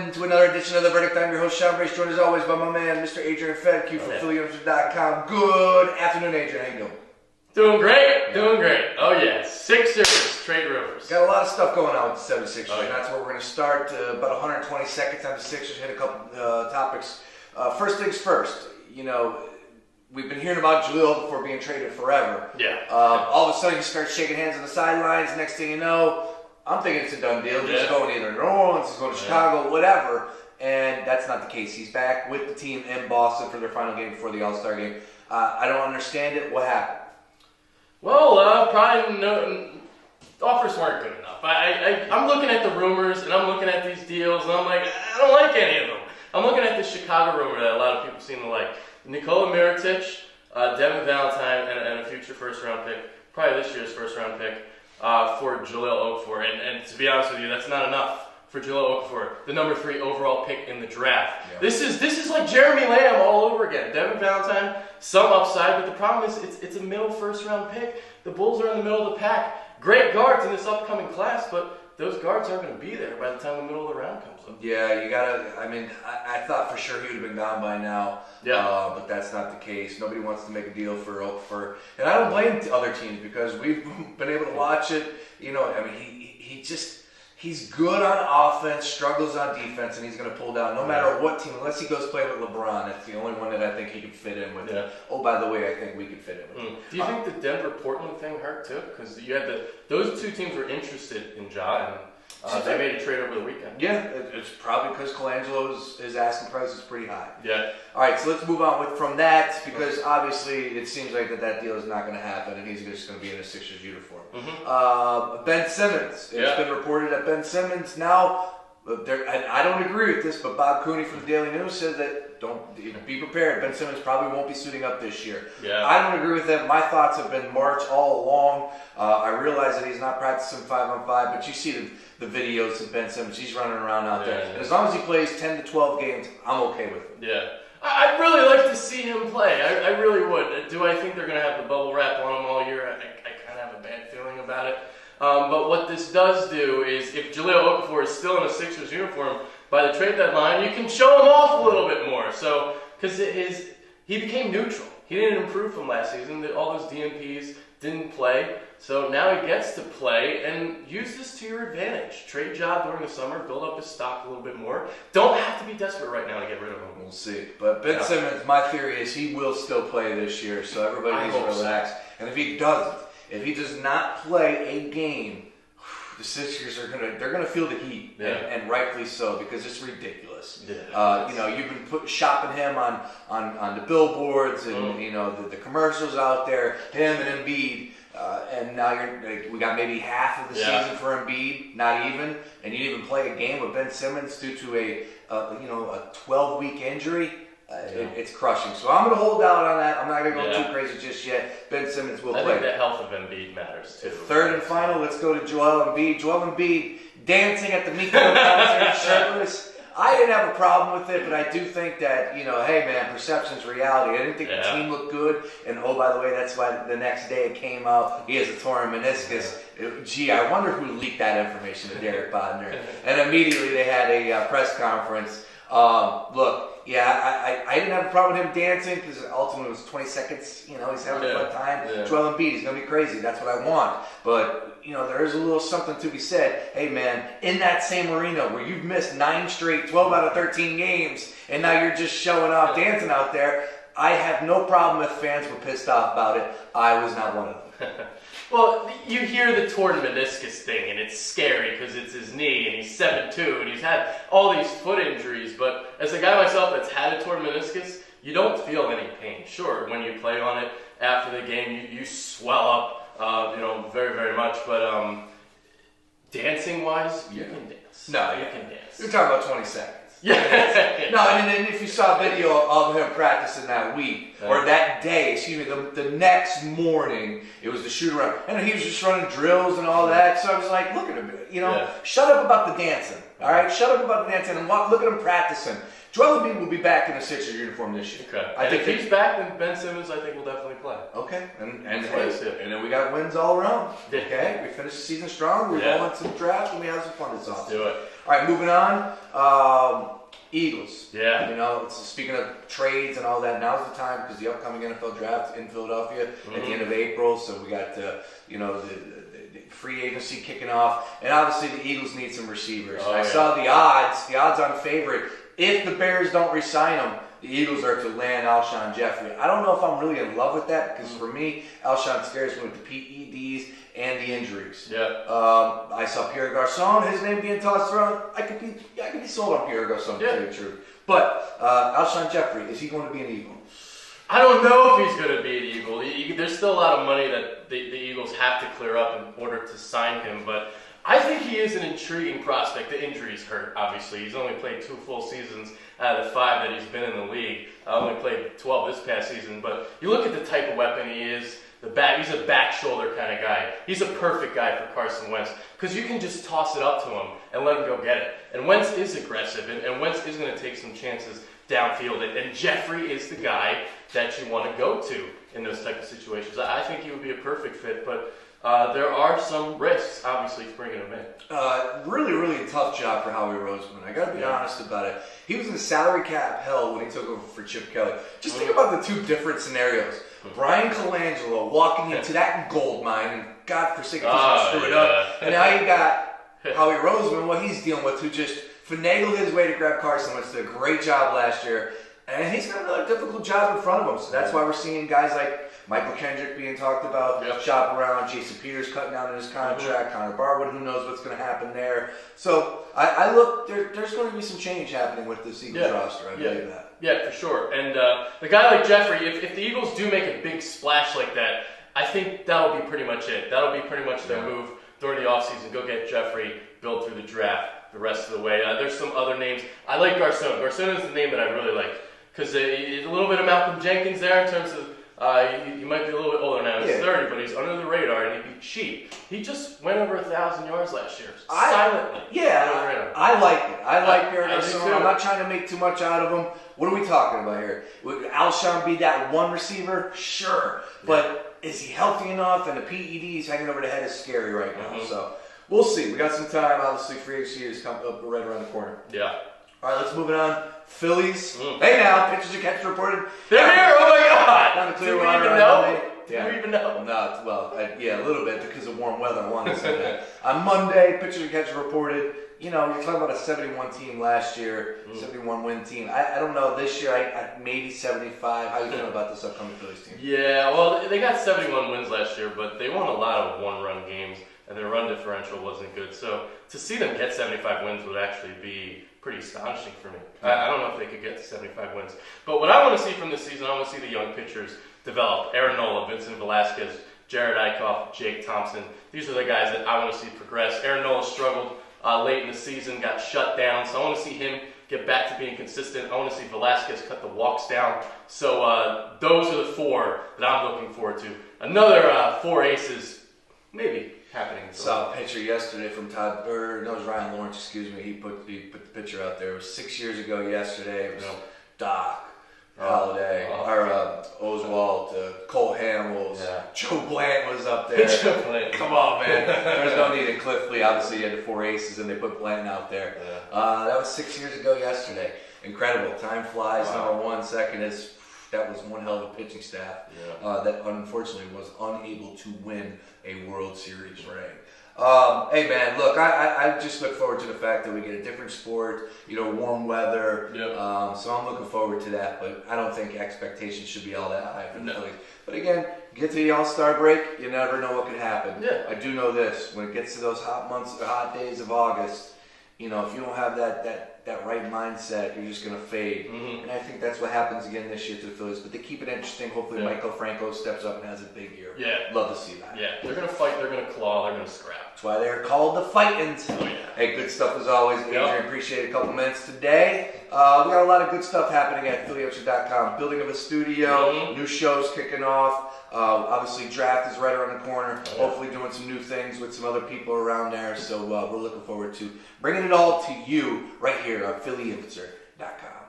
into another edition of The Verdict. I'm your host, Sean Brace, joined as always by my man, Mr. Adrian Fedke from PhillyUnderstood.com. Good afternoon, Adrian. How you doing? Doing great. Oh, yeah. Sixers, trade rumors. Got a lot of stuff going on with the 76ers, and that's where we're going to start. About 120 seconds on the Sixers, hit a couple topics. First things first, we've been hearing about Jaleel Okafor being traded forever. Yeah. All of a sudden, he starts shaking hands on the sidelines. Next thing you know, I'm thinking it's a done deal. He's going either to New Orleans, he's going to Chicago, whatever. And that's not the case. He's back with the team in Boston for their final game before the All-Star game. I don't understand it. What happened? Well, probably offers weren't good enough. I'm looking at the rumors, and I'm looking at these deals, and I'm like, I don't like any of them. I'm looking at the Chicago rumor that a lot of people seem to like. Nikola Mirotic, Devin Valentine, and a future first-round pick, probably this year's first-round pick, for Jaleel Okafor. And to be honest with you, that's not enough for Jaleel Okafor, the number 3 overall pick in the draft. Yeah. This is like Jeremy Lamb all over again. Devin Valentine, some upside, but the problem is it's a middle first-round pick. The Bulls are in the middle of the pack. Great guards in this upcoming class, but those guards aren't going to be there by the time the middle of the round comes up. Yeah, you gotta. I thought for sure he would have been gone by now. Yeah. But that's not the case. Nobody wants to make a deal for Okafor, and I don't blame other teams because we've been able to watch it. He's good on offense, struggles on defense, and he's going to pull down no matter what team, unless he goes play with LeBron. That's the only one that I think he can fit in with. Yeah. Oh, by the way, I think we could fit in with him. Do you think the Denver-Portland thing hurt too? Because you had those two teams were interested in Ja, and they made a trade over the weekend. Yeah, it's probably because Colangelo's his asking price is pretty high. Yeah. All right, so let's move on from that because obviously it seems like that deal is not going to happen, and he's just going to be in a Sixers uniform. Mm-hmm. Ben Simmons. It's been reported that Ben Simmons now. I don't agree with this, but Bob Cooney from the Daily News said that be prepared. Ben Simmons probably won't be suiting up this year. Yeah. I don't agree with that. My thoughts have been March all along. I realize that he's not practicing 5-on-5, but you see the videos of Ben Simmons. He's running around out there. And as long as he plays 10 to 12 games, I'm okay with it. Yeah. I'd really like to see him play. I really would. Do I think they're going to have the bubble wrap on him all year? I kind of have a bad feeling about it. But what this does do is, if Jaleel Okafor is still in a Sixers uniform by the trade deadline, you can show him off a little bit more. So, because he became neutral. He didn't improve from last season. All those DNPs didn't play. So now he gets to play and use this to your advantage. Trade job during the summer, build up his stock a little bit more. Don't have to be desperate right now to get rid of him. We'll see. But Ben Simmons, my theory is he will still play this year, so everybody needs to relax. So. And if he does not play a game, the Sixers are gonna feel the heat, and rightfully so, because it's ridiculous. Yeah, you've been shopping him on the billboards and the commercials out there, him and Embiid, and now we got maybe half of the season for Embiid, not even, and you didn't even play a game with Ben Simmons due to a 12-week injury. It's crushing. So I'm going to hold out on that. I'm not going to go too crazy just yet. Ben Simmons will play. I think the health of Embiid matters too. Third and final, let's go to Joel Embiid. Joel Embiid dancing at the Meet the concert, shirtless. I didn't have a problem with it, but I do think that, hey man, perception's reality. I didn't think the team looked good. And oh, by the way, that's why the next day it came out, he has a torn meniscus. I wonder who leaked that information to Derek Bodner. And immediately they had a press conference. I didn't have a problem with him dancing because ultimately it was 20 seconds. He's having a fun time. Yeah. Joel Embiid, he's going to be crazy. That's what I want. But, there is a little something to be said. Hey, man, in that same arena where you've missed 9 straight, 12 out of 13 games, and now you're just showing off, dancing out there, I have no problem if fans were pissed off about it. I was not one of them. Well, you hear the torn meniscus thing, and it's scary because it's his knee, and he's 7'2", and he's had all these foot injuries. But as a guy myself that's had a torn meniscus, you don't feel any pain. Sure, when you play on it after the game, you swell up, very, very much. But dancing-wise, you can dance. No, you can dance. You're talking about 20 seconds. Yeah. No, and then if you saw a video of him practicing that week, or that day, excuse me, the next morning, it was the shoot around. And he was just running drills and all that. So I was like, look at him, shut up about the dancing. All right, shut up about the dancing and look at him practicing. Joel Embiid will be back in a Sixers uniform this year. Okay. I think if he's back, then Ben Simmons, I think, will definitely play. Okay. And then we got wins all around. Okay. We finished the season strong. We're going to the draft, and we have some fun this offseason. Do it. All right, moving on. Eagles. Yeah. Speaking of trades and all that, now's the time because the upcoming NFL draft in Philadelphia at the end of April. So we got the free agency kicking off, and obviously the Eagles need some receivers. I saw the odds on favorite. If the Bears don't re-sign him, the Eagles are to land Alshon Jeffrey. I don't know if I'm really in love with that because for me, Alshon scares me with the PEDs and the injuries. Yeah. I saw Pierre Garçon, his name being tossed around. I could be sold on Pierre Garçon, to tell you the truth. But Alshon Jeffrey, is he going to be an Eagle? I don't know if he's going to be an Eagle. There's still a lot of money that the Eagles have to clear up in order to sign him, but I think he is an intriguing prospect. The injuries hurt, obviously. He's only played 2 full seasons out of the 5 that he's been in the league. Only played 12 this past season, but you look at the type of weapon he is. He's a back shoulder kind of guy. He's a perfect guy for Carson Wentz because you can just toss it up to him and let him go get it. And Wentz is aggressive, and Wentz is going to take some chances downfield. And Jeffrey is the guy that you want to go to in those type of situations. I think he would be a perfect fit, but there are some risks, obviously, to bringing him in. Really, really tough job for Howie Roseman. I got to be honest about it. He was in salary cap hell when he took over for Chip Kelly. Just think about the 2 different scenarios. Brian Colangelo walking into that gold mine, and God forsake us screw it up. And now you got Howie Roseman, what he's dealing with, who just finagled his way to grab Carson Wentz. Did a great job last year. And he's got another difficult job in front of him. So that's why we're seeing guys like Michael Kendrick being talked about, shop around, Jason Peters cutting down on his contract, Connor Barwood, who knows what's going to happen there. So I look, there's going to be some change happening with this Eagles roster, I believe that. Yeah, for sure. And the guy like Jeffrey, if the Eagles do make a big splash like that, I think that'll be pretty much it. That'll be pretty much their move during the offseason. Go get Jeffrey, build through the draft the rest of the way. There's some other names. I like Garcon. Garcon is the name that I really like because a little bit of Malcolm Jenkins there in terms of he might be a little bit older now. He's 30, but he's under the radar and he'd be cheap. He just went over 1,000 yards last year, silently. I like it. I like Pierre Garçon. I'm not trying to make too much out of him. What are we talking about here? Would Alshon be that one receiver? Sure. But is he healthy enough? And the PEDs hanging over the head is scary right now. So we'll see. We got some time. Obviously, free agency is coming up right around the corner. Yeah. All right, let's move it on. Phillies. Hey now, pitchers and catchers reported. They're here. Oh my God. Down the clear Do we water even know? Do we even know? No, well, a little bit because of warm weather. I wanted to say that. On Monday, pitchers and catchers reported. You're talking about a 71 team last year, 71 win team. I don't know this year. I maybe 75. How you feeling about this upcoming Phillies team? Yeah, well, they got 71 wins last year, but they won a lot of one-run games, and their run differential wasn't good. So to see them get 75 wins would actually be pretty astonishing for me. I don't know if they could get to 75 wins. But what I want to see from this season, I want to see the young pitchers develop. Aaron Nola, Vincent Velasquez, Jared Eichhoff, Jake Thompson. These are the guys that I want to see progress. Aaron Nola struggled late in the season, got shut down. So I want to see him get back to being consistent. I want to see Velasquez cut the walks down. So those are the 4 that I'm looking forward to. Another 4 aces, maybe happening. Saw a picture yesterday from it was Ryan Lawrence, excuse me. He put the picture out there. It was 6 years ago yesterday. It was Doc, Holiday, Oswalt, Colt Hamels, Joe Blant was up there. Joe Blant. Come on, man. There's no need in Cliff Lee. Obviously, he had the 4 aces, and they put Blant out there. That was 6 years ago yesterday. Incredible. Time flies. Number 1, second is... That was one hell of a pitching staff that unfortunately was unable to win a World Series ring. Hey man, look, I just look forward to the fact that we get a different sport, warm weather. So I'm looking forward to that, but I don't think expectations should be all that high for the Phillies. But again, get to the All-Star break, you never know what could happen. I do know this: when it gets to those hot months, the hot days of August, you know, if you don't have that right mindset, you're just going to fade. And I think that's what happens again this year to the Phillies. But they keep it interesting. Hopefully Michael Franco steps up and has a big year. Yeah. Love to see that. Yeah, they're going to fight, they're going to claw, they're going to scrap. That's why they're called the Fightins. Oh, yeah. Hey, good stuff as always, Adrian. Appreciate a couple minutes today. We got a lot of good stuff happening at PhillyOcean.com. Building of a studio, new shows kicking off. Obviously, draft is right around the corner. Hopefully, doing some new things with some other people around there. So we're looking forward to bringing it all to you right here on PhillyInfluencer.com.